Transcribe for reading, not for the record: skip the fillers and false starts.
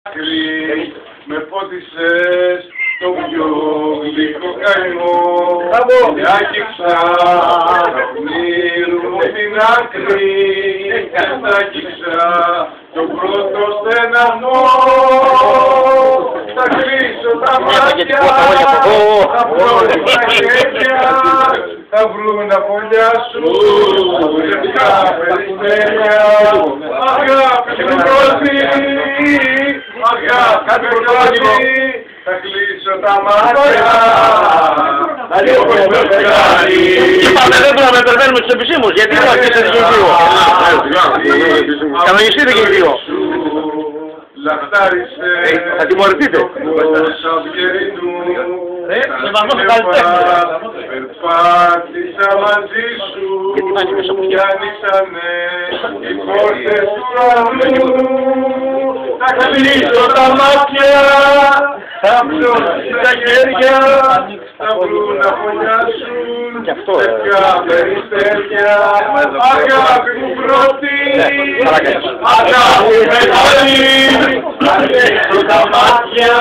Με φώτισες το πιο γλυκό καημό και άγγιξα ονείρου την άκρη και άγγιξα το πρώτο στεναγμό. Θα κλείσω τα μάτια, θα βρω τα χέρια, θα βρουν τα φωλιά σου τα περιστέρια. Αγάπη μου πρώτη, αγάπη μου πρώτη, θα κλείσω τα μάτια. Είπαμε δεν μπορούμε να περιμένουμε τους επισήμους, γιατί δεν αρχίσετε και οι δύο. Κανονιστείτε και οι δύο. Θα τιμωρηθείτε. Περπάτησα μαζί σου και άνοιξανε οι πόρτες του ουρανού. Θα κλείσω τα μάτια, θα ψώσω τα χέρια, θα βρουν τα φωλιά σου λευκά περιστέρια. Αγάπη μου πρώτη, αγάπη μεγάλη, θα κλείσω τα μάτια.